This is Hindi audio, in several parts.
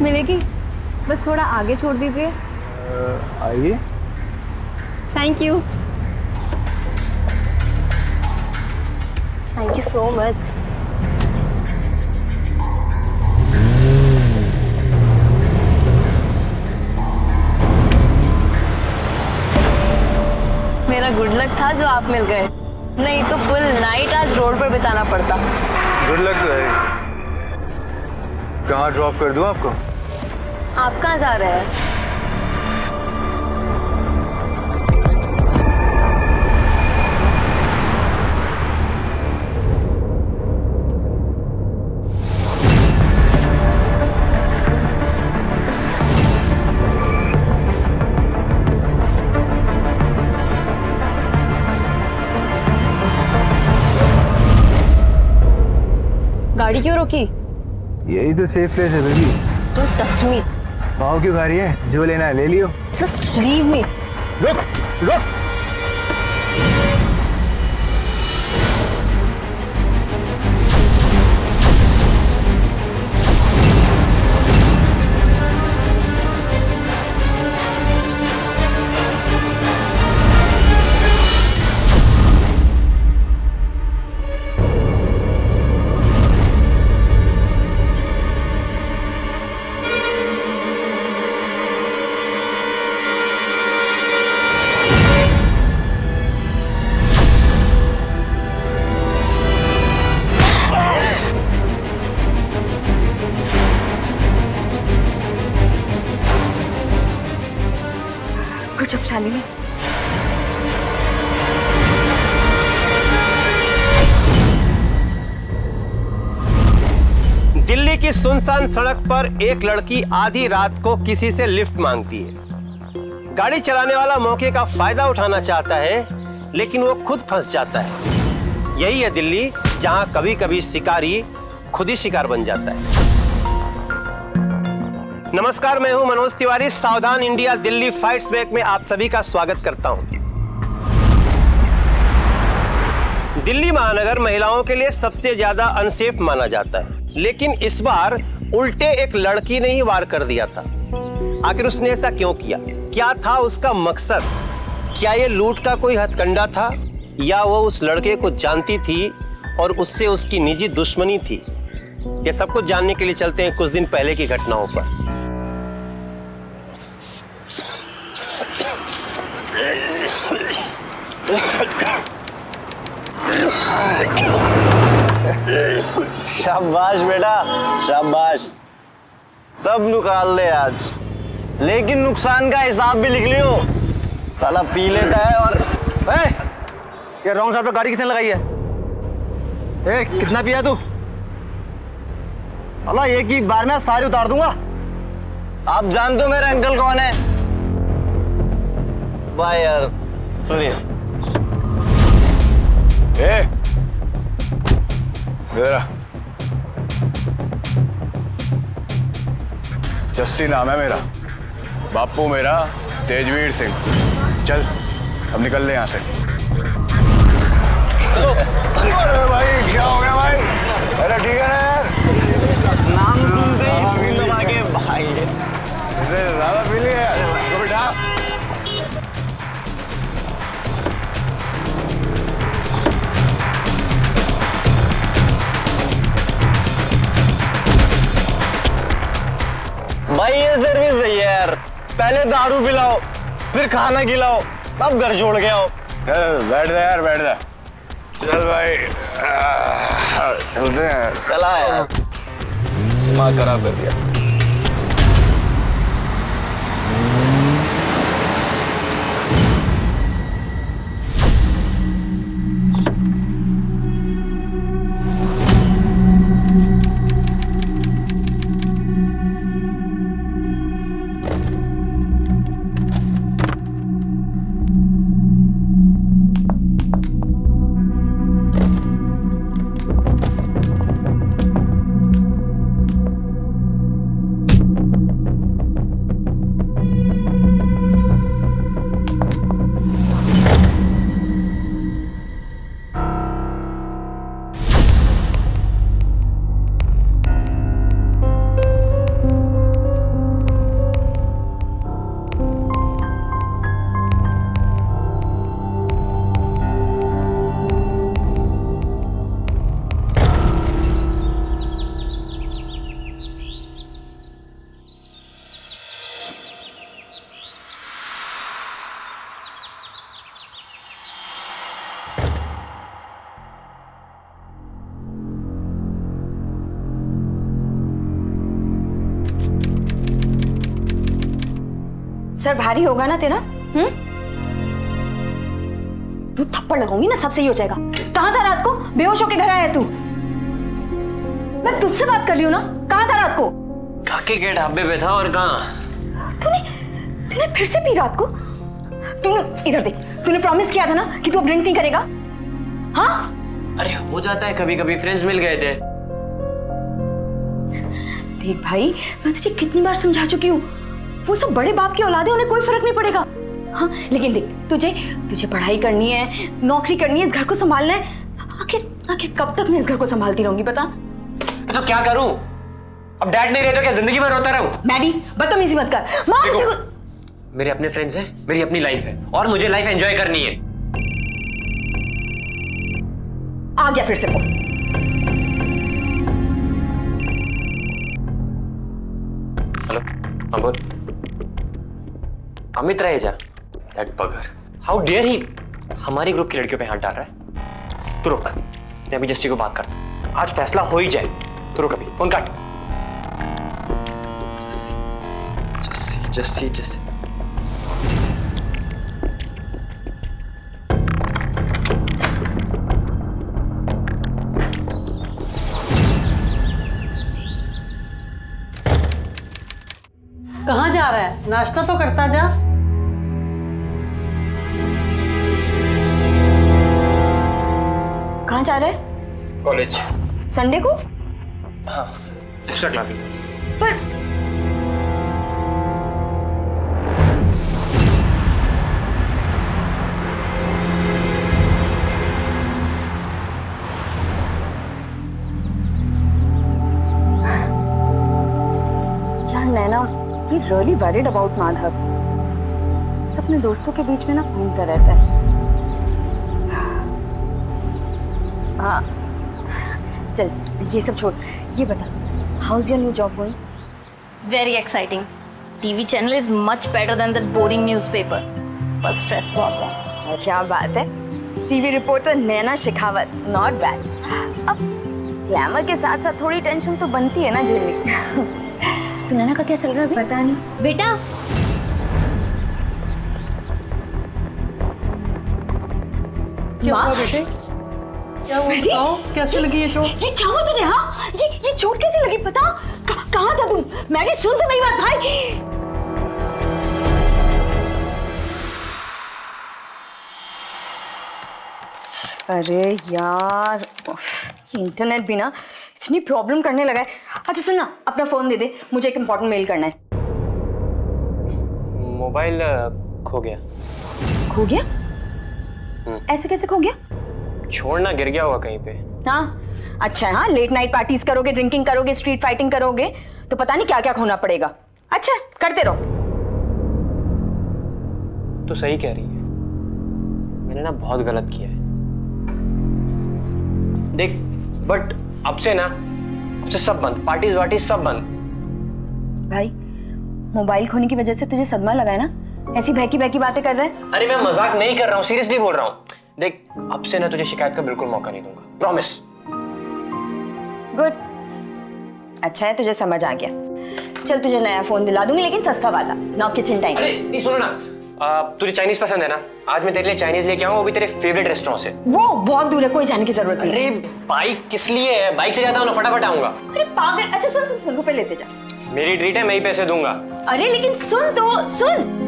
मिलेगी, बस थोड़ा आगे छोड़ दीजिए। आइए। Thank you, thank you so much. मेरा गुड लक था जो आप मिल गए, नहीं तो फुल नाइट आज रोड पर बिताना पड़ता। गुड लक तो है। कहाँ ड्रॉप कर दूँ आपको? आप कहाँ जा रहे हैं? गाड़ी क्यों रोकी? यही तो सेफ प्लेस है बेबी। Don't touch me. भाव क्यों खा रही है? जो लेना है ले लियो। Just leave me. रुक रुक। Good job Shalini. दिल्ली की सुनसान सड़क पर एक लड़की आधी रात को किसी से लिफ्ट मांगती है। गाड़ी चलाने वाला मौके का फायदा उठाना चाहता है, लेकिन वो खुद फंस जाता है। यही है दिल्ली, जहां कभी कभी शिकारी खुद ही शिकार बन जाता है। नमस्कार, मैं हूं मनोज तिवारी। सावधान इंडिया दिल्ली फाइट्स बैक में आप सभी का स्वागत करता हूं। दिल्ली महानगर महिलाओं के लिए सबसे ज्यादा अनसेफ माना जाता है, लेकिन इस बार उल्टे एक लड़की ने ही वार कर दिया था। आखिर उसने ऐसा क्यों किया? क्या था उसका मकसद? क्या यह लूट का कोई हथकंडा था, या वो उस लड़के को जानती थी और उससे उसकी निजी दुश्मनी थी? ये सब कुछ जानने के लिए चलते हैं कुछ दिन पहले की घटनाओं पर। शाबाश बेटा, शाबाश। सब निकाल दे आज, लेकिन नुकसान का हिसाब भी लिख लियो। साला पी लेता है और ये रॉन्ग साइड पे गाड़ी किसने लगाई है? कितना पिया तू? अल्लाह एक ही बार में सारी उतार दूंगा। आप जानते हो मेरा अंकल कौन है? भाई यार सुनिए। जस्सी नाम है मेरा, बापू मेरा तेजवीर सिंह। चल अब निकल ले यहाँ से। अरे भाई क्या हो गया भाई? अरे ठीक है ना यार। नाम सुनते ही तुम आगे भाई ज्यादा पी लिया तो बेटा। भाई ये सर्विस सही है यार। पहले दारू पिलाओ, फिर खाना खिलाओ, तब घर छोड़ के आओ। चल बैठ जा यार, बैठ जा। चल भाई चलते हैं। चला यार, दिमाग खराब कर दिया। सर भारी होगा ना तेरा? तू थप्पड़ लगाऊंगी ना, सब सही हो जाएगा। कहाँ था रात को? बेहोश होके घर आया तू? मैं तुझसे बात कर रही हूँ ना, कहाँ था रात को? काके के ढाबे पे था और कहाँ? तूने फिर से पी रात को? तूने इधर देख, तूने प्रॉमिस किया था ना कि तू अब ड्रिंक नहीं करेगा। हाँ? अरे हो जाता है कभी कभी, फ्रेंड्स मिल गए थे। देख भाई, मैं तुझे कितनी बार समझा चुकी हूँ, वो सब बड़े बाप की औलाद है, उन्हें कोई फर्क नहीं पड़ेगा। हाँ लेकिन देख, तुझे पढ़ाई करनी है, नौकरी करनी है, इस घर को संभालना है। आखिर कब तक मैं इस घर को संभालती रहूंगी बता? तो क्या करूं? अब डैड नहीं रहे तो क्या जिंदगी भर रोता रहूं? मैडी, बदतमीजी मत कर। माँ किसी को... मेरे अपने फ्रेंड्स हैं, मेरी अपनी लाइफ है और मुझे लाइफ एंजॉय करनी है। आ गया फिर से फोन। हेलो, हाँ बोल। अमित रहेजा, दैट बगर, हाउ डेयर ही हमारी ग्रुप की लड़कियों पे हाथ डाल रहा है। तू रुक, मैं अभी जस्सी को बात करता हूं, आज फैसला हो ही जाए। तू रुक, अभी फोन काट। जस्सी जस्सी जस्सी। कहाँ जा रहा है? नाश्ता तो करता जा। कहाँ जा रहा है? कॉलेज। संडे को? हाँ, एक्स्ट्रा क्लासेस। पर यार नैना, he really worried about Madhav. अपने दोस्तों के बीच में ना घूमता रहता है। हाँ चल ये सब छोड़, ये बता, how is your new job going? Very exciting. TV channel is much better than that boring newspaper. बस स्ट्रेस बहुत है। क्या बात है, TV reporter Naina Shekhawat, not bad. अब ग्लैमर के साथ साथ थोड़ी टेंशन तो बनती है ना झेलनी। तो नैना का क्या चल रहा है अभी? पता नहीं बेटा। क्या हुआ बेटे? क्या हुआ बताओ, कैसे लगी ये चोट? ये क्या हुआ तुझे? हाँ ये चोट कैसे लगी पता? कहाँ था तुम? मैडी सुन तो मेरी बात भाई। अरे यार, इंटरनेट भी ना इतनी प्रॉब्लम करने लगा है। अच्छा सुन ना, अपना फोन दे दे, मुझे एक इम्पोर्टेंट मेल करना है। मोबाइल खो गया। खो गया? ऐसे कैसे खो गया? छोड़ना गिर गया होगा कहीं पे। हाँ अच्छा है। हाँ लेट नाइट पार्टीज करोगे, ड्रिंकिंग करोगे, स्ट्रीट फाइटिंग करोगे तो पता नहीं क्या क्या खोना पड़ेगा। अच्छा करते रहो। तो सही कह रही है, मैंने ना बहुत गलत किया है देख। बट अब से सब बंद, पार्टीज वार्टीज सब बंद। भाई मोबाइल खोने की वजह से तुझे सदमा लगा है ना? ऐसी बहकी बहकी बातें कर रहा है। अरे मैं मजाक नहीं कर रहा हूँ, सीरियसली बोल रहा हूँ। देख अब से तुझे शिकायत का बिल्कुल मौका नहीं दूंगा, प्रॉमिस। गुड, अच्छा है तुझे समझ आ गया। चल तुझे नया फोन दिला दूंगी, लेकिन सस्ता वाला, नो किचन टाइम। अरे नहीं सुनो ना, तुझे चाइनीज पसंद है ना? आज मैं तेरे लिए चाइनीज लेके आऊंगा, वो भी तेरे फेवरेट रेस्टोरेंट से। वो बहुत दूर है, कोई जाने की जरूरत नहीं। अरे बाइक किस लिए है? बाइक से जाता हूँ ना, फटाफट आऊंगा। अरे पागल। अच्छा सुन सुन सुन, रुपए लेते जा। मेरी ट्रीट है, मैं ही पैसे दूंगा। अरे लेकिन सुन तो सुन।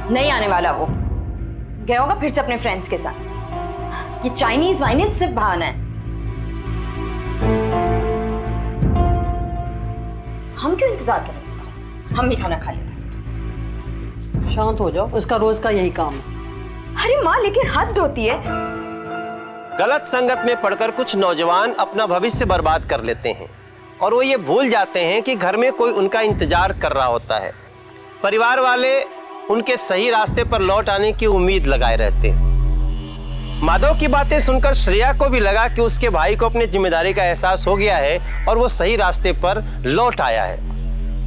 नहीं आने वाला, वो गया होगा फिर से अपने फ्रेंड्स के साथ। ये चाइनीज वाइनीज सिर्फ बहाना है। हम क्यों इंतजार करें उसका? हम भी खाना खा लेते हैं। शांत हो जाओ, उसका रोज का यही काम है। अरे माँ लेकिन हद होती है। गलत संगत में पड़कर कुछ नौजवान अपना भविष्य बर्बाद कर लेते हैं और वो ये भूल जाते हैं कि घर में कोई उनका इंतजार कर रहा होता है। परिवार वाले उनके सही रास्ते पर लौट आने की उम्मीद लगाए रहते हैं। माधव की बातें सुनकर श्रेया को भी लगा कि उसके भाई को अपनी जिम्मेदारी का एहसास हो गया है और वो सही रास्ते पर लौट आया है।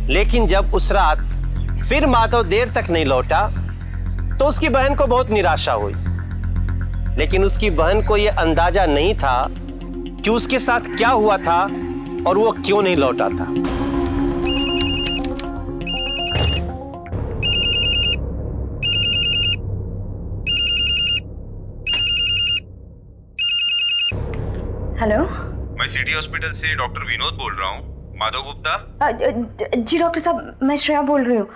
लेकिन जब उस रात फिर माधव देर तक नहीं लौटा तो उसकी बहन को बहुत निराशा हुई, लेकिन उसकी बहन को यह अंदाजा नहीं था कि उसके साथ क्या हुआ था और वो क्यों नहीं लौटा था। हेलो, मैं सिटी हॉस्पिटल से डॉक्टर विनोद बोल रहा हूँ। माधव गुप्ता। जी डॉक्टर साहब, मैं श्रेया बोल रही हूँ।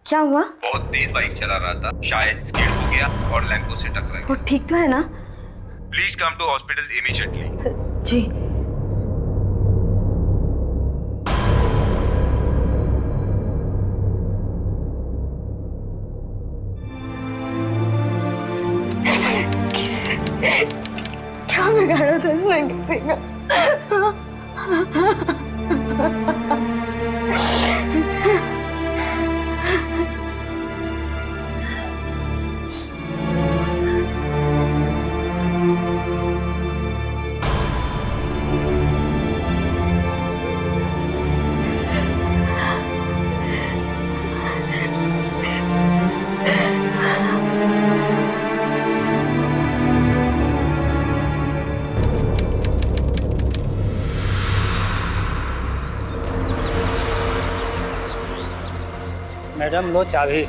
क्या हुआ? बहुत तेज बाइक चला रहा था, शायद स्किड हो गया और लैंप से टकरा वो गया। ठीक तो है ना? Please come to hospital immediately. जी। क्या बिगाड़ा था इसने किसी का? मैडम लो चाबी।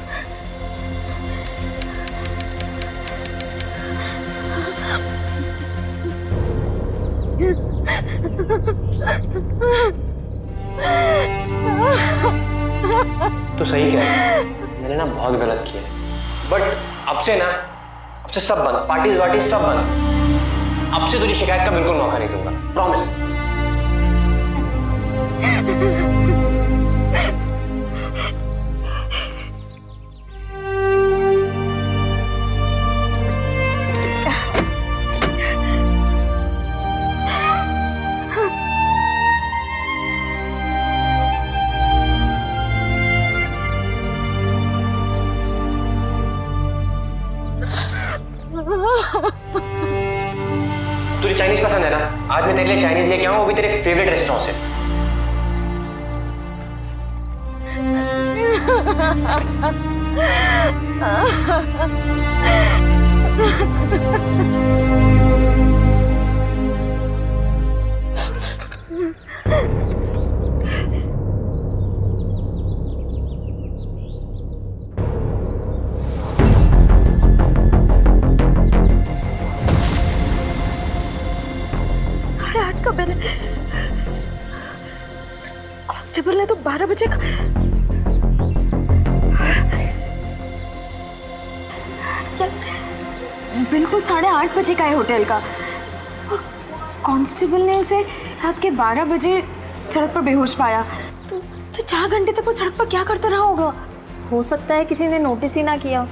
तो सही कह रही है, मैंने ना बहुत गलत किया है। बट अब से सब बंद, पार्टीज वार्टीज सब बंद। अब से तुझे शिकायत का बिल्कुल मौका नहीं दूंगा, प्रॉमिस। तुझे चाइनीज पसंद है ना? आज मैं तेरे लिए चाइनीज लेके आऊं, वो भी तेरे फेवरेट रेस्टोरेंट से। कांस्टेबल ने तो 12 बजे का क्या बिल तो 8:30 बजे का है होटल का, और कांस्टेबल ने उसे रात के 12 बजे सड़क पर बेहोश पाया। तो 4 घंटे तक वो सड़क पर क्या करता रहा होगा? हो सकता है किसी ने नोटिस ही ना किया,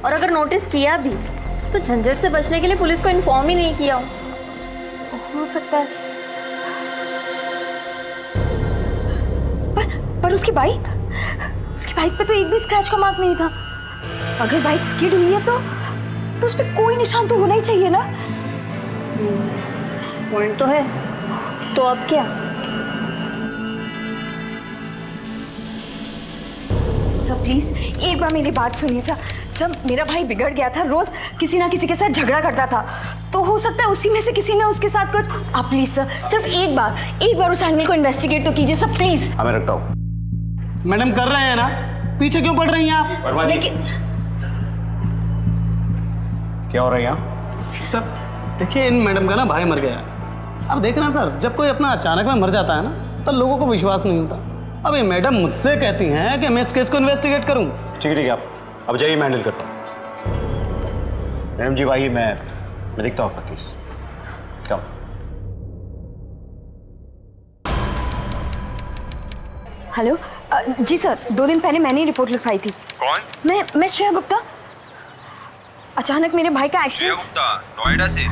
और अगर नोटिस किया भी तो झंझट से बचने के लिए पुलिस को इन्फॉर्म ही नहीं किया हो सकता है। पर उसकी बाइक पे तो एक भी स्क्रैच का मार्क नहीं था। अगर बाइक स्किड हुई है तो उस पे कोई निशान तो होना ही चाहिए ना। पॉइंट तो है, तो अब क्या? सर प्लीज एक बार मेरी बात सुनिए सर। सर मेरा भाई बिगड़ गया था, रोज किसी ना किसी के साथ झगड़ा करता था, तो हो सकता है उसी में से किसी ने उसके साथ कुछ। आप प्लीज सर सिर्फ एक बार उस एंगल को इन्वेस्टिगेट तो कीजिए सर प्लीज। हाँ मैं रखता हूँ। मैडम कर रहे हैं ना, पीछे क्यों पड़ रही हैं आप? लेकिन क्या हो रहा है यहाँ? सर देखिए, इन मैडम का ना भाई मर गया। अब देख रहे हैं सर, जब कोई अपना अचानक में मर जाता है ना तो लोगों को विश्वास नहीं होता। अब ये मैडम मुझसे कहती हैं कि मैं इस केस को इन्वेस्टिगेट करूं। ठीक है आप अब जाइए, मैं हैंडल करता हूँ। मैडम जी आइए, मैं देखता हूँ आपका केस। कम। हेलो जी सर, 2 दिन पहले मैंने रिपोर्ट लिखवाई थी। कौन? मैं श्रेया गुप्ता। अचानक मेरे भाई का श्रेया एक्सीडेंट। गुप्ता, नोएडा से?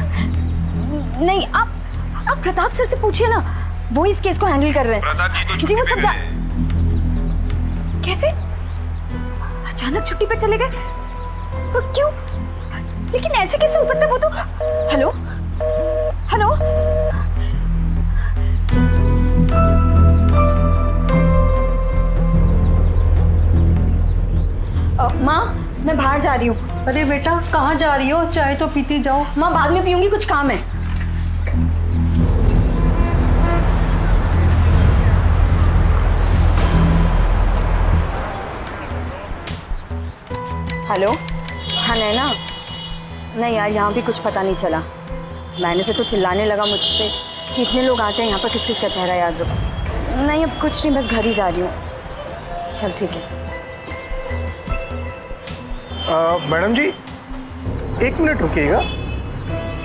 नहीं, आप प्रताप सर से पूछिए ना, वो इस केस को हैंडल कर रहे हैं। प्रताप जी तो जी छुट्टी वो पे सब गए। कैसे अचानक छुट्टी पर चले गए? पर क्यों? लेकिन ऐसे कैसे हो सकता है? वो तो हेलो हेलो माँ, मैं बाहर जा रही रही हूँ। अरे बेटा कहाँ जा रही हो? चाय तो पीती जाओ। माँ बाद में पीऊंगी, कुछ काम है। हेलो, हाँ नैना। नहीं यार, यहाँ भी कुछ पता नहीं चला। मैनेजर तो चिल्लाने लगा मुझ पे कि इतने लोग आते हैं यहाँ पर, किस किस का चेहरा याद रखो। नहीं अब कुछ नहीं, बस घर ही जा रही हूँ। चल ठीक है। मैडम जी 1 मिनट रुकिएगा,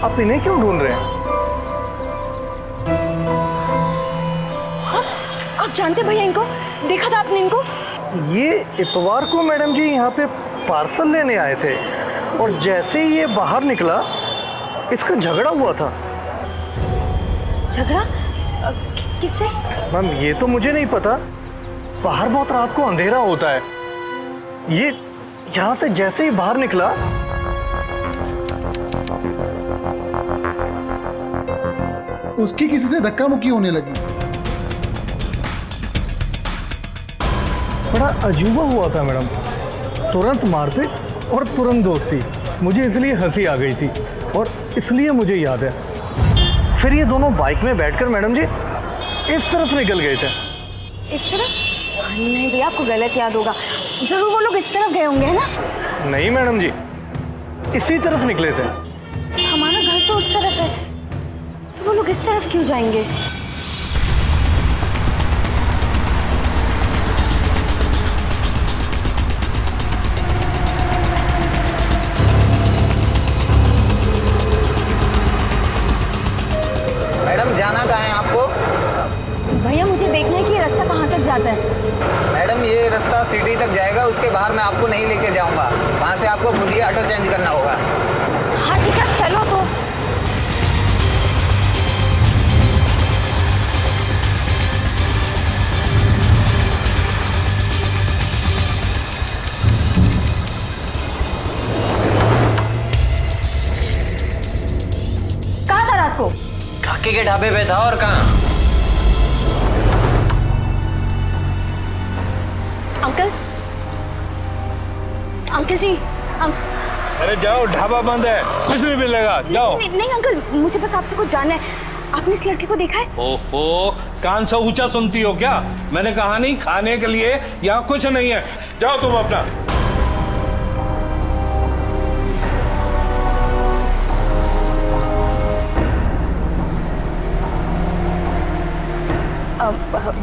आप इन्हें क्यों ढूंढ रहे हैं? आप जानते भैया इनको? देखा था आपने इनको? ये इतवार को मैडम जी यहाँ पे पार्सल लेने आए थे और जैसे ही ये बाहर निकला इसका झगड़ा हुआ था। झगड़ा? किससे? मैम ये तो मुझे नहीं पता, बाहर बहुत रात को अंधेरा होता है। ये यहाँ से जैसे ही बाहर निकला उसकी किसी से धक्का मुक्की होने लगी। बड़ा अजूबा हुआ था मैडम, तुरंत मारपीट और तुरंत दोस्ती। मुझे इसलिए हंसी आ गई थी और इसलिए मुझे याद है। फिर ये दोनों बाइक में बैठकर मैडम जी इस तरफ निकल गए थे। इस तरफ? नहीं भैया, आपको गलत याद होगा। जरूर वो लोग इस तरफ गए होंगे, है ना? नहीं मैडम जी, इसी तरफ निकले थे। हमारा घर तो उस तरफ है, तो वो लोग इस तरफ क्यों जाएंगे? मैडम जाना कहाँ है आपको? भैया मुझे देखना है कि ये रास्ता कहाँ तक जाता है। मैडम ये रास्ता सिटी तक जाएगा, उसके बाहर मैं आपको नहीं लेके जाऊंगा। वहाँ से आपको खुद ही ऑटो चेंज करना होगा। हाँ ठीक है, चलो तो। कहाँ था रात को? काके के ढाबे पे था, और कहाँ? अंकल, अंकल जी, अरे जाओ, ढाबा बंद है, कुछ नहीं मिलेगा, जाओ। नहीं अंकल, मुझे बस आपसे कुछ जानना है। आपने इस लड़के को देखा है? ओहो, कान से ऊंचा सुनती हो क्या? मैंने कहा नहीं, खाने के लिए यहाँ कुछ नहीं है, जाओ तुम अपना।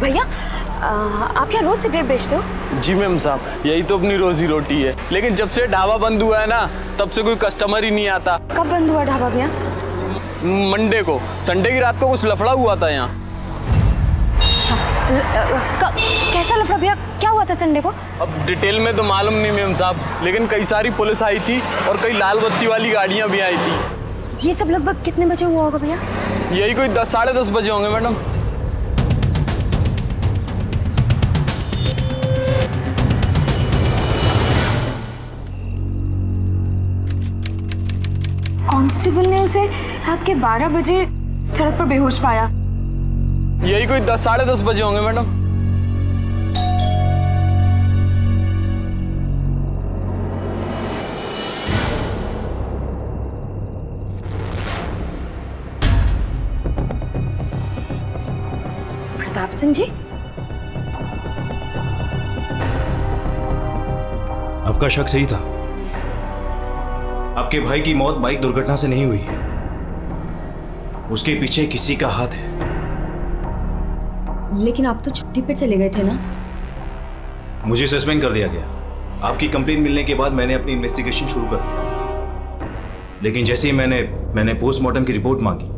भैया आप यहाँ रोज सिगरेट बेचते हो? जी मैम साहब, यही तो अपनी रोजी रोटी है। लेकिन जब से ढाबा बंद हुआ है ना, तब से कोई कस्टमर ही नहीं आता। कब बंद हुआ ढाबा भैया? मंडे को, संडे की रात को कुछ लफड़ा हुआ था यहाँ। कैसा लफड़ा भैया? क्या हुआ था संडे को? अब डिटेल में तो मालूम नहीं मैम साहब, लेकिन कई सारी पुलिस आई थी और कई लाल बत्ती वाली गाड़ियाँ भी आई थी। ये सब लगभग कितने बजे हुआ होगा भैया? यही कोई 10 साढ़े 10 बजे होंगे मैडम। कांस्टेबल ने उसे रात के 12 बजे सड़क पर बेहोश पाया। यही कोई 10 साढ़े 10 बजे होंगे मैडम। प्रताप सिंह जी, आपका शक सही था। आपके भाई की मौत बाइक दुर्घटना से नहीं हुई है, उसके पीछे किसी का हाथ है। लेकिन आप तो छुट्टी पे चले गए थे ना? मुझे सस्पेंड कर दिया गया। आपकी कंप्लेंट मिलने के बाद मैंने अपनी इन्वेस्टिगेशन शुरू कर दी, लेकिन जैसे ही मैंने पोस्टमार्टम की रिपोर्ट मांगी,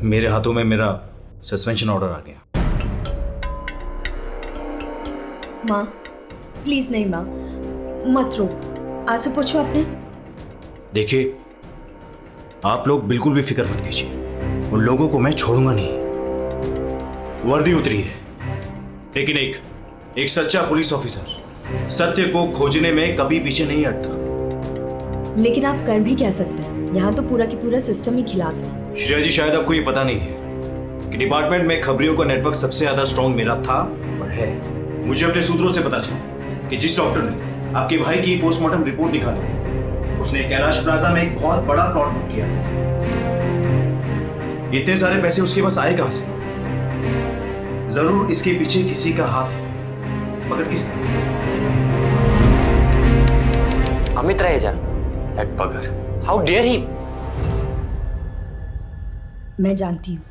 मेरे हाथों में मेरा सस्पेंशन ऑर्डर आ गया। माँ प्लीज नहीं माँ, मत रो। आंसू पोंछो अपने। देखिए, आप लोग बिल्कुल भी फिक्र मत कीजिए, उन लोगों को मैं छोड़ूंगा नहीं। वर्दी उतरी है, लेकिन एक सच्चा पुलिस ऑफिसर सत्य को खोजने में कभी पीछे नहीं हटता। लेकिन आप कर भी क्या सकते हैं? यहाँ तो पूरा की पूरा सिस्टम ही खिलाफ है। श्रेया जी, शायद आपको ये पता नहीं है कि डिपार्टमेंट में खबरियों का नेटवर्क सबसे ज्यादा स्ट्रॉन्ग मेरा था और है। मुझे अपने सूत्रों से पता चला कि जिस डॉक्टर ने आपके भाई की पोस्टमार्टम रिपोर्ट निकाली। उसने कैलाश प्लाजा में एक बहुत बड़ा प्लॉट बुक किया था। इतने सारे पैसे उसके पास आए कहां से? जरूर इसके पीछे किसी का हाथ है, मगर किसका? अमित रहेजा, दैट बगर, हाउ डेयर ही। मैं जानती हूँ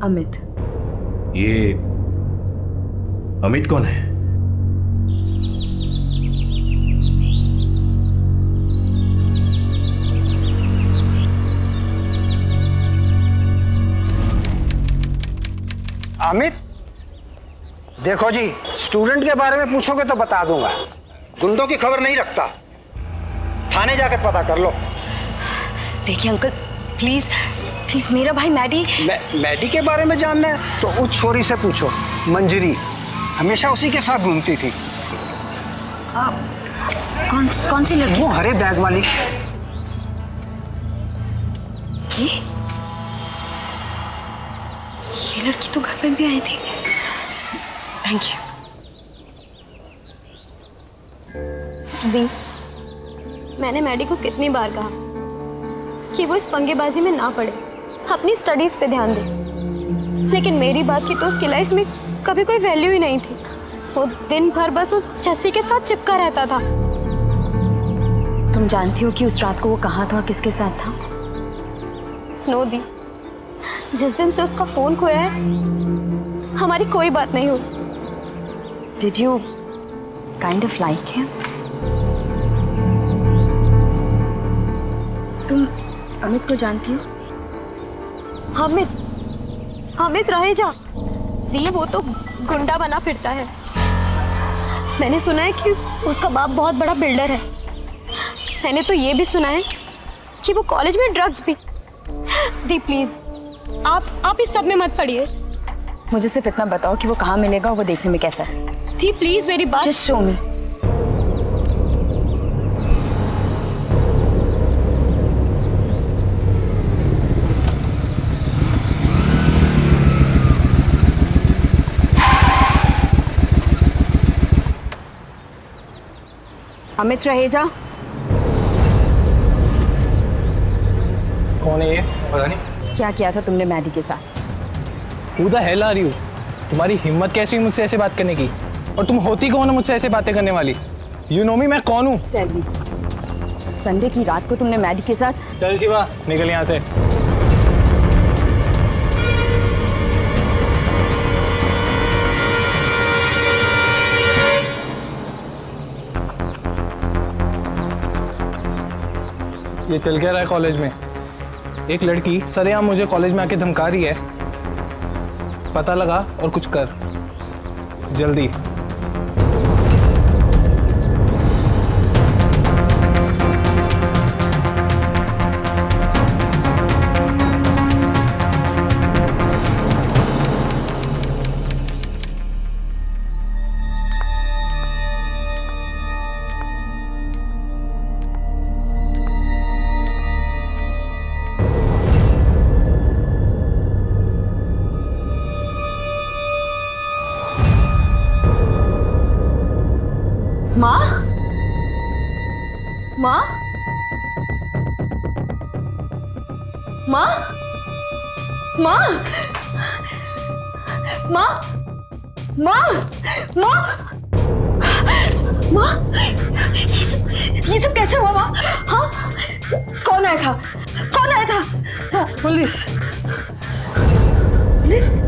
अमित। ये अमित कौन है? अमित, देखो जी, स्टूडेंट के बारे में पूछोगे तो बता दूंगा, गुंडों की खबर नहीं रखता। थाने जाकर पता कर लो। देखिए अंकल, प्लीज प्लीज, मेरा भाई मैडी। मैडी के बारे में जानना है तो उस छोरी से पूछो, मंजरी, हमेशा उसी के साथ घूमती थी। कौन सी लड़की? वो हरे बैग वाली। ये लड़की तो घर पे भी आई थी। Thank you. दी, मैंने मैडी को कितनी बार कहा कि वो इस पंगेबाजी में ना पड़े, अपनी स्टडीज पे ध्यान दे, लेकिन मेरी बात की तो उसकी लाइफ में कभी कोई वैल्यू ही नहीं थी। वो दिन भर बस उस जस्सी के साथ चिपका रहता था। तुम जानती हो कि उस रात को वो कहाँ था और किसके साथ था? नो दी, जिस दिन से उसका फोन खोया है हमारी कोई बात नहीं हुई। Did you kind of like him? तुम अमित को जानती हो? अमित रहेजा। दी, वो तो गुंडा बना फिरता है। मैंने सुना है कि उसका बाप बहुत बड़ा बिल्डर है। मैंने तो ये भी सुना है कि वो कॉलेज में ड्रग्स भी। दी प्लीज, आप इस सब में मत पड़िए। मुझे सिर्फ इतना बताओ कि वो कहाँ मिलेगा और वो देखने में कैसा है। दी प्लीज, मेरी बात। Just show me. Amit Raheja. कौन है ये? पता नहीं। क्या किया था तुमने मैडी के साथ? Who the hell are you? तुम्हारी हिम्मत कैसी हुई मुझसे ऐसे बात करने की? और तुम होती कौन हो मुझसे ऐसे बातें करने वाली? You know me, मैं कौन हूँ? Tell me. संडे की रात को तुमने मैडी के साथ? चल शिवा, निकल यहाँ से। ये चल क्या रहा है कॉलेज में? एक लड़की सरेआम मुझे कॉलेज में आके धमका रही है। पता लगा और कुछ कर, जल्दी। माँ? माँ? माँ? माँ? माँ? माँ? माँ? माँ? ये सब कैसे हुआ माँ? हाँ? कौन आया था? कौन आया था? हाँ? पुलिस। पुलिस?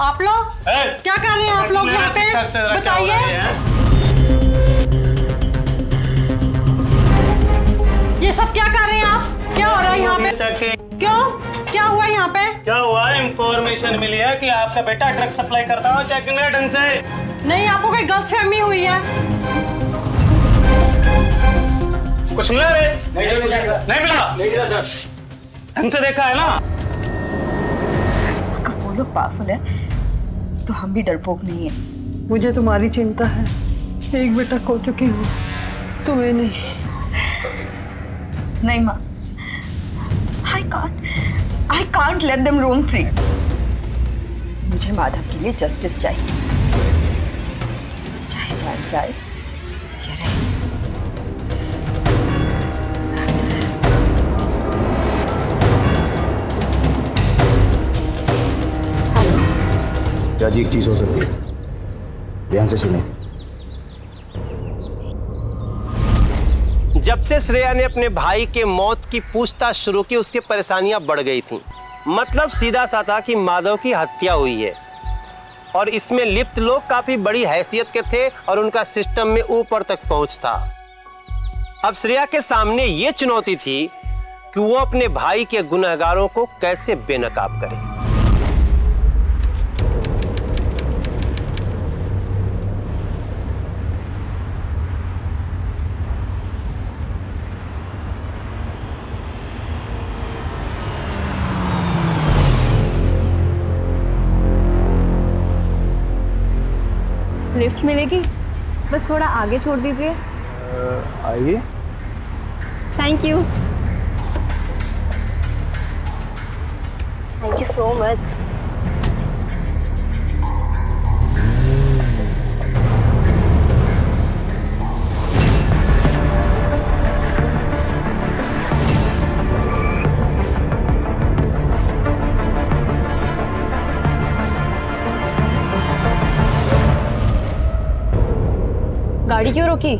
आप लोग क्या कर रहे हैं? आप लोग यहाँ पे बताइए। ये सब क्या कर रहे हैं आप? क्या हो रहा है यहाँ पे? क्यों? क्या हुआ यहाँ पे? क्या हुआ? इंफॉर्मेशन मिली है कि आपका बेटा ड्रग सप्लाई करता है। चेक नहीं ढंग से। नहीं, आपको कोई गलतफहमी हुई है। कुछ मिला रे? नहीं मिला। ढंग से देखा है ना? अगर वो लोग पावरफुल है तो हम भी डरपोक नहीं है। मुझे तुम्हारी चिंता है। एक बेटा खो चुकी हूँ, तुम्हें नहीं। नहीं माँ, I can't can't let them roam free. मुझे माधव के लिए जस्टिस चाहिए, चाहे जान जाए या रहे। क्या जी, एक चीज हो सकती है, ध्यान से सुने। जब से श्रेया ने अपने भाई के मौत की पूछताछ शुरू की, उसकी परेशानियां बढ़ गई थीं। मतलब सीधा सा था कि माधव की हत्या हुई है और इसमें लिप्त लोग काफी बड़ी हैसियत के थे और उनका सिस्टम में ऊपर तक पहुंच था। अब श्रेया के सामने यह चुनौती थी कि वो अपने भाई के गुनहगारों को कैसे बेनकाब करे। लिफ्ट मिलेगी, बस थोड़ा आगे छोड़ दीजिए। आइए। Thank you. Thank you so much. गाड़ी क्यों रोकी?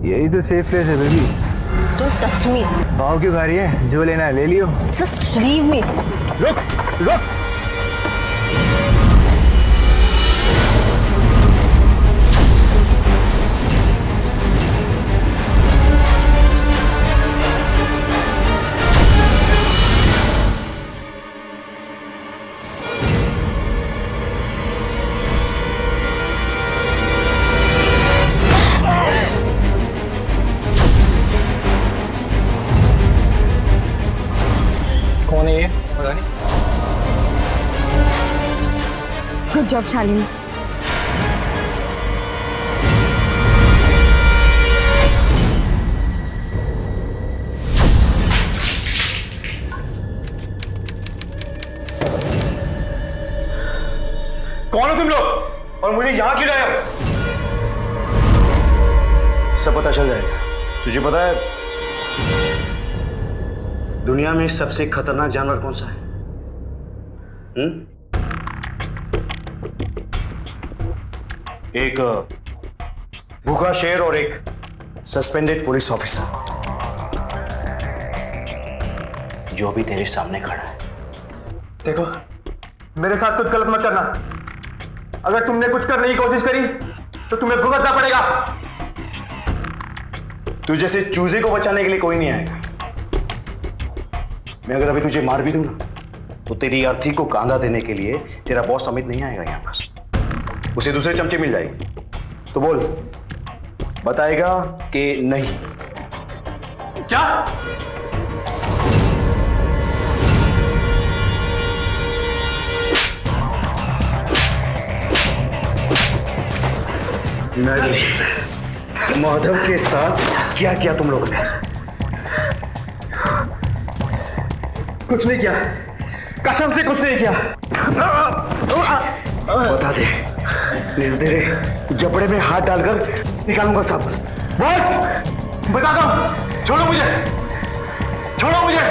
यही तो सेफ प्लेस है बेबी। Don't touch me. भाव क्यों खा रही है? जो लेना है ले लियो। Just leave me. रुक रुक। कौन है ये? पता नहीं। Good job Shalini. कौन हो तुम लोग और मुझे यहां क्यों लाए हो? सब पता चल जाएगा। तुझे पता है दुनिया में सबसे खतरनाक जानवर कौन सा है? एक भूखा शेर और एक सस्पेंडेड पुलिस ऑफिसर, जो भी तेरे सामने खड़ा है। देखो, मेरे साथ कुछ गलत मत करना। अगर तुमने कुछ करने की कोशिश करी तो तुम्हें भुगतना पड़ेगा। तू जैसे चूजे को बचाने के लिए कोई नहीं आएगा। मैं अगर अभी तुझे मार भी दूं ना, तो तेरी अर्थी को कांधा देने के लिए तेरा बॉस अमित नहीं आएगा यहां पर। उसे दूसरे चमचे मिल जाएगी। तो बोल, बताएगा कि नहीं? क्या? नहीं। माधव के साथ क्या किया तुम लोगों ने? कुछ नहीं किया, कसम से कुछ नहीं किया। बता दे, नहीं तो तेरे जबड़े में हाथ डालकर निकालूंगा सब। बता दो। छोड़ो मुझे, छोड़ो मुझे।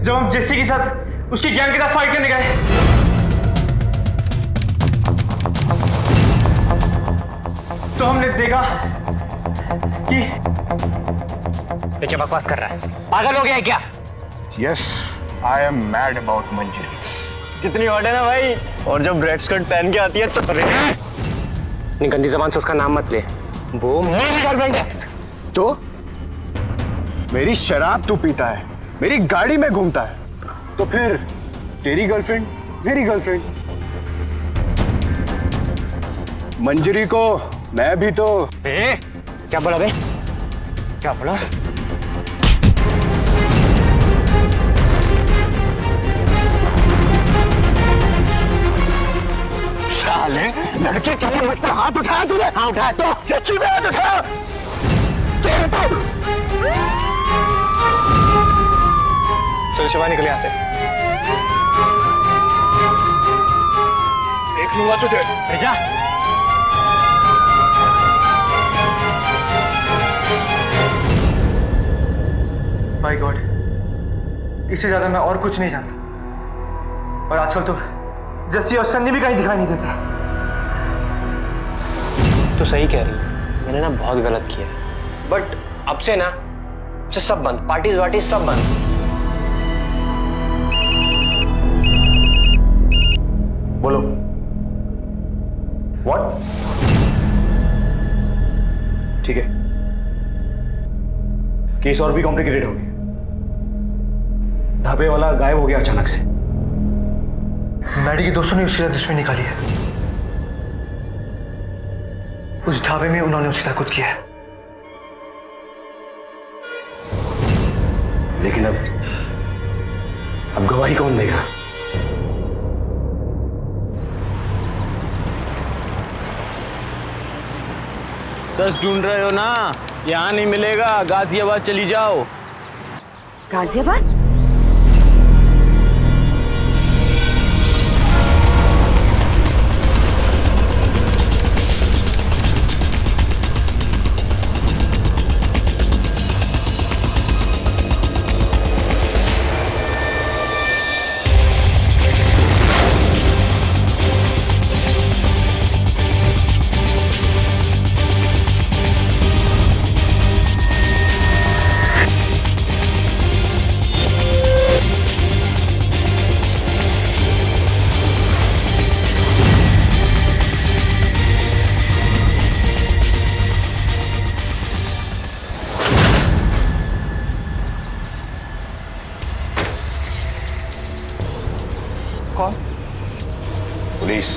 जब हम जेसी के साथ उसकी गैंग के साथ फाइट करने गए, तो हमने देखा कि क्या बकवास कर रहा है? पागल हो गया है क्या? Yes, I am mad about Manjari. कितनी हॉट है ना भाई, और जब रेड स्कर्ट पहन के आती है तो अपनी गंदी जबान से उसका नाम मत ले, वो मेरी गर्लफ्रेंड है। तो मेरी शराब तू पीता है, मेरी गाड़ी में घूमता है, तो फिर तेरी गर्लफ्रेंड मेरी गर्लफ्रेंड। मंजरी को मैं भी तो। क्या बोला बे? क्या बोला? साले लड़के के लिए मुझ पर हाथ उठाया तूने? हाँ उठाया। तो सच्ची में हाथ उठाया? तेरे तो चल शिवा निकल यहाँ से। देख लूंगा तुझे। जा। माय गॉड, इससे ज्यादा मैं और कुछ नहीं जानता। और आजकल तो जस्सी और सन्नी भी कहीं दिखाई नहीं देते। तू सही कह रही है, मैंने ना बहुत गलत किया है। बट अब से ना सब बंद, पार्टीज वार्टीज सब बंद। बोलो। व्हाट? ठीक है, केस और भी कॉम्प्लिकेटेड हो गया। ढाबे वाला गायब हो गया अचानक से। मैडी के दोस्तों ने उसके साथ दुश्मनी निकाली है। उस ढाबे में उन्होंने उसके साथ कुछ किया है। लेकिन अब गवाही कौन देगा? सच ढूंढ रहे हो ना? यहाँ नहीं मिलेगा, गाजियाबाद चली जाओ। गाजियाबाद? पुलिस।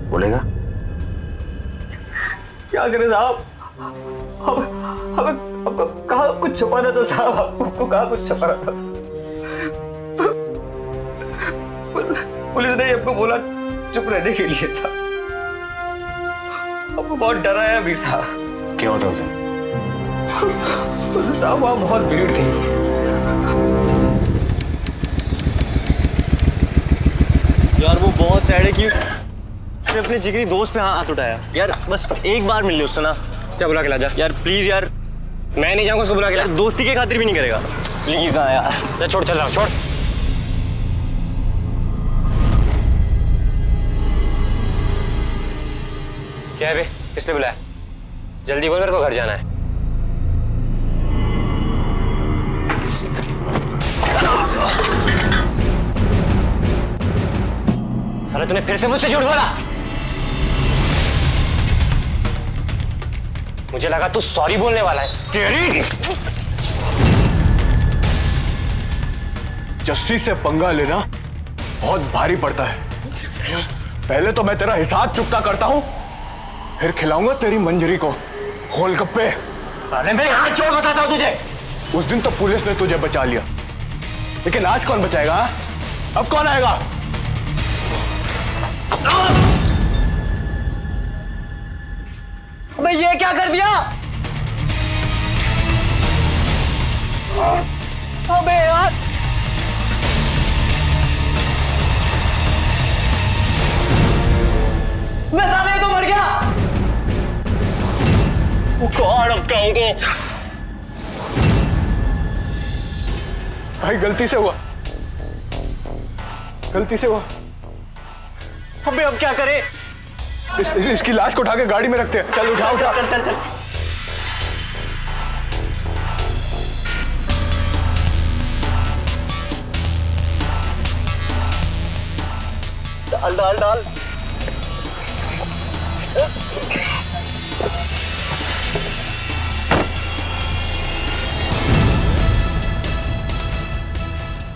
बोलेगा? क्या करें साहब? हमें कहा कुछ छुपाना था साहब, आपको कहा कुछ छुपाना था। पुलिस ने आपको बोला चुप रहने के लिए था। आपको बहुत डरा है अभी साहब। क्या होता है? साहब वहां बहुत भीड़ थी। यार वो बहुत सैड है कि उसने अपने जिगरी दोस्त पे हाथ उठाया। यार बस एक बार मिल लो उससे ना। क्या बुला के ला जा यार प्लीज यार। मैं नहीं जाऊंगा उसको बुला के ला। दोस्ती के खातिर भी नहीं करेगा। प्लीज ना यार। छोड़, चल रहा हूं, छोड़। क्या है बे? किसने बुलाया? जल्दी बोल, मेरे को घर जाना है। साले तूने फिर से मुझसे झूठ बोला। मुझे लगा तू सॉरी बोलने वाला है। तेरी जस्सी से पंगा लेना बहुत भारी पड़ता है। पहले तो मैं तेरा हिसाब चुकता करता हूं, फिर खिलाऊंगा तेरी मंजरी को गोलगप्पे। साले मेरे हाथ छोड़, बताता हूं तुझे। उस दिन तो पुलिस ने तुझे बचा लिया, लेकिन आज कौन बचाएगा? अब कौन आएगा? अबे ये क्या कर दिया? अबे यार, मैं साले तो मर गया। वो कौन अब कहोगे? भाई गलती से हुआ, गलती से हुआ। अबे अब क्या करें? इसकी लाश को उठा के गाड़ी में रखते हैं। चल उठा उठा। चल चल चल। डाल डाल डाल।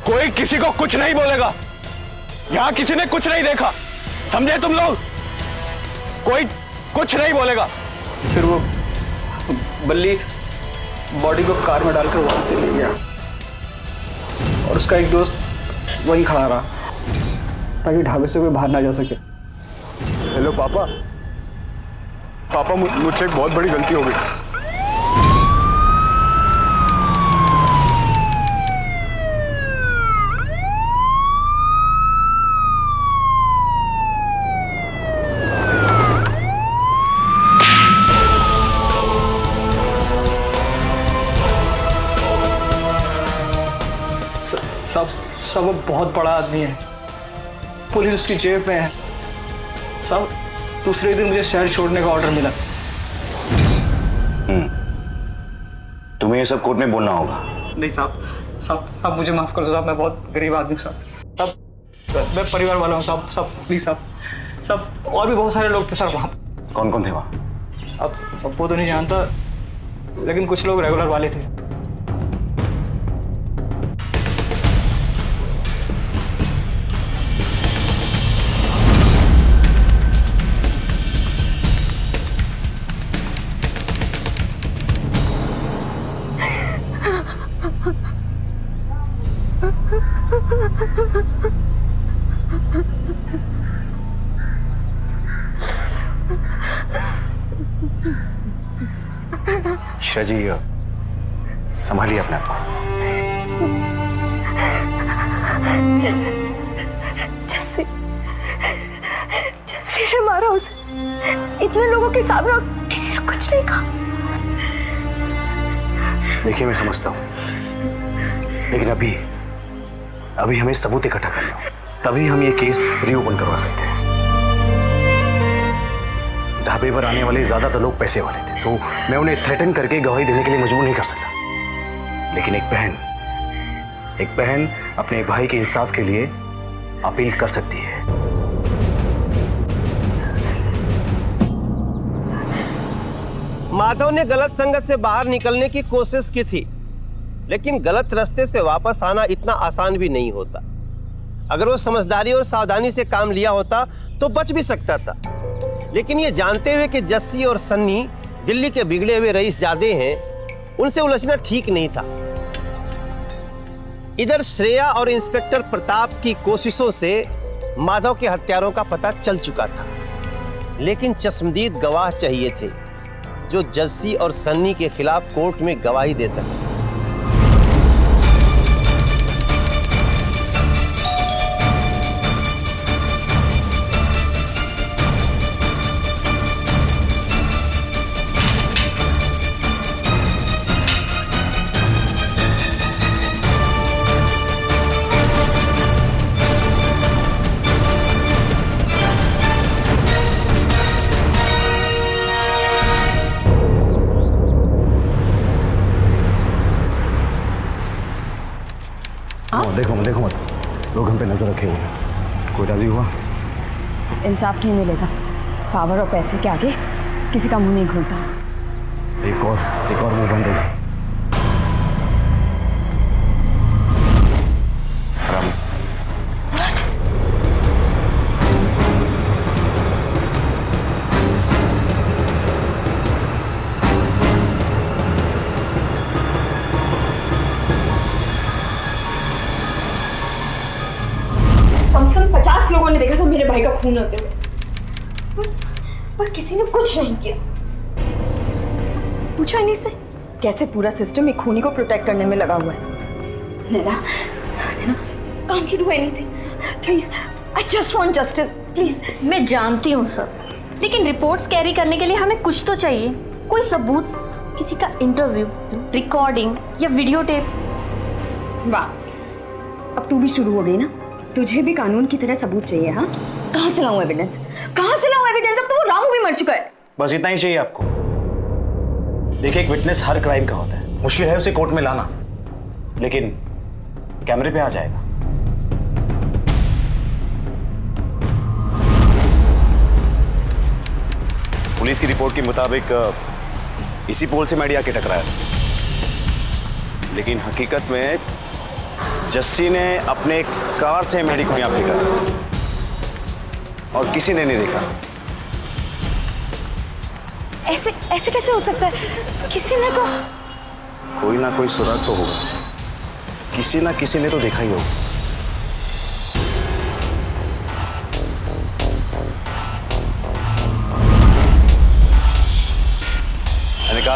कोई किसी को कुछ नहीं बोलेगा। यहां किसी ने कुछ नहीं देखा, समझे तुम लोग? कोई कुछ नहीं बोलेगा। फिर वो बल्ली बॉडी को कार में डालकर वहां से ले गया और उसका एक दोस्त वहीं खड़ा रहा ताकि ढाबे से कोई बाहर ना जा सके। हेलो पापा। पापा मुझसे एक बहुत बड़ी गलती हो गई। सब वो बहुत बड़ा आदमी है, पुलिस उसकी जेब में है। सब दूसरे दिन मुझे शहर छोड़ने का ऑर्डर मिला। तुम्हें ये सब कोर्ट में बोलना होगा। नहीं साहब मुझे माफ कर दो साहब, मैं बहुत गरीब आदमी हूँ साहब। मैं परिवार वाला हूँ साहब प्लीज साहब। और भी बहुत सारे लोग थे सर वहाँ। कौन कौन थे वहाँ? अब सबको तो नहीं जानता, लेकिन कुछ लोग रेगुलर वाले थे। श्रेया जी, संभालिए अपने आप को। जैसे ने मारा उसे इतने लोगों के सामने और किसी ने कुछ नहीं कहा। देखिए मैं समझता हूँ, लेकिन अभी हमें सबूत इकट्ठा करने होंगे, तभी हम ये केस रीओपन करवा सकते हैं। ढाबे पर आने वाले ज्यादातर लोग पैसे वाले थे, तो मैं उन्हें थ्रेटन करके गवाही देने के लिए मजबूर नहीं कर सकता। लेकिन एक बहन अपने भाई के इंसाफ के लिए अपील कर सकती है। माधव ने गलत संगत से बाहर निकलने की कोशिश की थी, लेकिन गलत रास्ते से वापस आना इतना आसान भी नहीं होता। अगर वो समझदारी और सावधानी से काम लिया होता तो बच भी सकता था, लेकिन ये जानते हुए कि जस्सी और सन्नी दिल्ली के बिगड़े हुए रईसजादे हैं, उनसे उलझना ठीक नहीं था। इधर श्रेया और इंस्पेक्टर प्रताप की कोशिशों से माधव के हत्यारों का पता चल चुका था, लेकिन चश्मदीद गवाह चाहिए थे जो जस्सी और सन्नी के खिलाफ कोर्ट में गवाही दे सके। देखो मत, लोग हम पे नजर रखे हुए हैं। कोई राजी हुआ? इंसाफ नहीं मिलेगा। पावर और पैसे के आगे किसी का मुंह नहीं खुलता। एक और मुंह बंद होगा। कम से कम 50 लोगों ने देखा था मेरे भाई का खून होते हुए, पर किसी ने कुछ नहीं किया। पूछा इन्हीं से कैसे पूरा सिस्टम एक खूनी को प्रोटेक्ट करने में लगा हुआ है। नैना, can't you do anything? Please, I just want justice, please. मैं जानती हूँ सब, लेकिन रिपोर्ट्स कैरी करने के लिए हमें कुछ तो चाहिए, कोई सबूत, किसी का इंटरव्यू, रिकॉर्डिंग या वीडियो टेप। वाह, अब तू भी शुरू हो गई ना। तुझे भी कानून की तरह सबूत चाहिए। हाँ, कहाँ से लाऊं एविडेंस? अब तो वो रामू भी मर चुका है। बस इतना ही चाहिए आपको। देखिए, एक विटनेस हर क्राइम का होता है, मुश्किल है उसे कोर्ट में लाना, लेकिन कैमरे पे आ जाएगा। पुलिस की रिपोर्ट के मुताबिक इसी पोल से मैडी आके टकराया, लेकिन हकीकत में जस्सी ने अपने कार से मैडी को यहां फेंका और किसी ने नहीं देखा। ऐसे कैसे हो सकता है? किसी ने तो कोई ना कोई सुराग तो होगा, किसी ना किसी ने तो देखा ही होगा।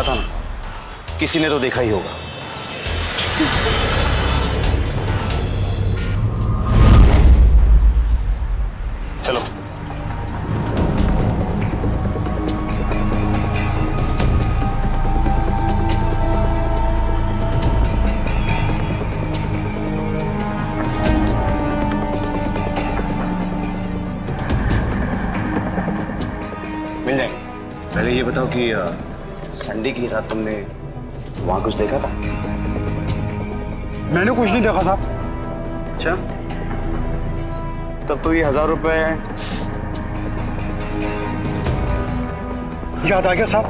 था ना, किसी ने तो देखा ही होगा। चलो। मिल जाएंगे। पहले ये बताओ कि संडे की रात तुमने वहां कुछ देखा था? मैंने कुछ नहीं देखा साहब। अच्छा, तब तो ये 1000 रुपए याद आ गया साहब,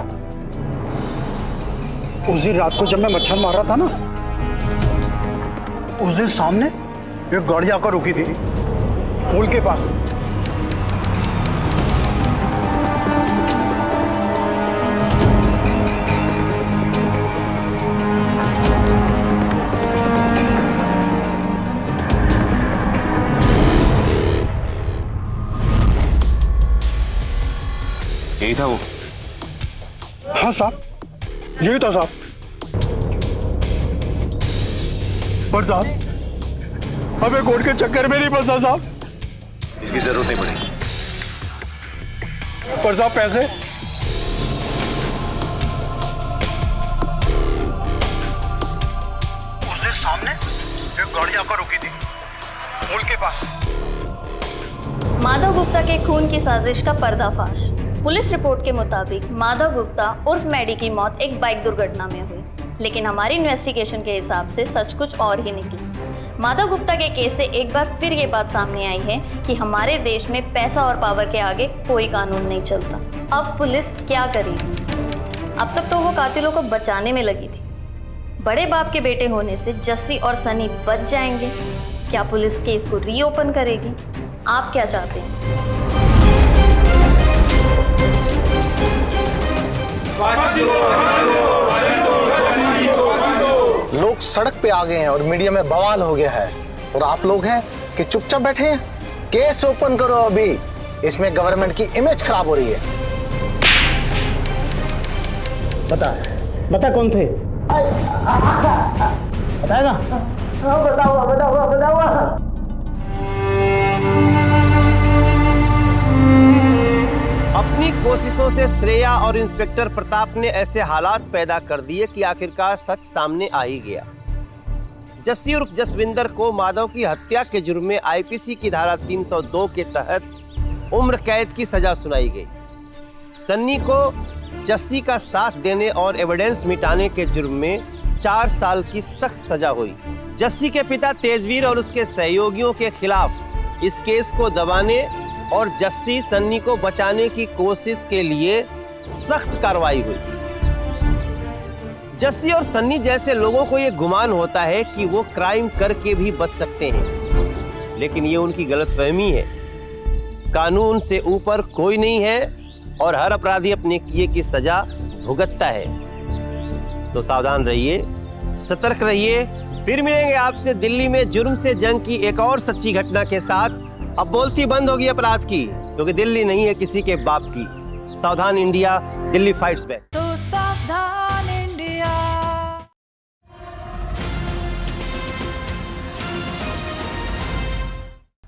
उस दिन रात को जब मैं मच्छर मार रहा था ना, उस दिन सामने एक गाड़ी आकर रुकी थी पुल के पास। यही था वो? हाँ साहब, यही था साहब। पर साहब, हमें कोर्ट के चक्कर में नहीं फंसा साहब। इसकी जरूरत नहीं पड़ेगी। पर साहब पैसे? उस दिन सामने एक गाड़ी आकर रुकी थी पुल के पास। माधव गुप्ता के खून की साजिश का पर्दाफाश। पुलिस रिपोर्ट के मुताबिक माधव गुप्ता उर्फ मैडी की मौत एक बाइक दुर्घटना में हुई, लेकिन हमारी इन्वेस्टिगेशन के हिसाब से सच कुछ और ही निकली। माधव गुप्ता के केस से एक बार फिर ये बात सामने आई है कि हमारे देश में पैसा और पावर के आगे कोई कानून नहीं चलता। अब पुलिस क्या करेगी? अब तक तो वो कातिलों को बचाने में लगी थी। बड़े बाप के बेटे होने से जस्सी और सनी बच जाएंगे। क्या पुलिस केस को रीओपन करेगी? आप क्या चाहते हैं? लोग सड़क पे आ गए हैं और मीडिया में बवाल हो गया है, और आप लोग हैं कि चुपचाप बैठे हैं। केस ओपन करो अभी, इसमें गवर्नमेंट की इमेज खराब हो रही है। बता कौन थे? बताएगा? बताऊंगा। अपनी कोशिशों से श्रेया और इंस्पेक्टर प्रताप ने ऐसे हालात पैदा कर दिए कि आखिरकार सच सामने आ ही गया। जस्सी उर्फ जसविंदर को माधव की हत्या के जुर्म में आईपीसी की धारा 302 के तहत उम्र कैद की सजा सुनाई गई। सन्नी को जस्सी का साथ देने और एविडेंस मिटाने के जुर्म में 4 साल की सख्त सजा हुई। जस्सी के पिता तेजवीर और उसके सहयोगियों के खिलाफ इस केस को दबाने और जस्सी सन्नी को बचाने की कोशिश के लिए सख्त कार्रवाई हुई। जस्सी और सन्नी जैसे लोगों को यह गुमान होता है कि वो क्राइम करके भी बच सकते हैं, लेकिन ये उनकी गलतफहमी है। कानून से ऊपर कोई नहीं है और हर अपराधी अपने किए की सजा भुगतता है। तो सावधान रहिए, सतर्क रहिए। फिर मिलेंगे आपसे दिल्ली में जुर्म से जंग की एक और सच्ची घटना के साथ। अब बोलती बंद होगी अपराध की, क्योंकि दिल्ली नहीं है किसी के बाप की। सावधान इंडिया, दिल्ली फाइट्स बैक। तो सावधान।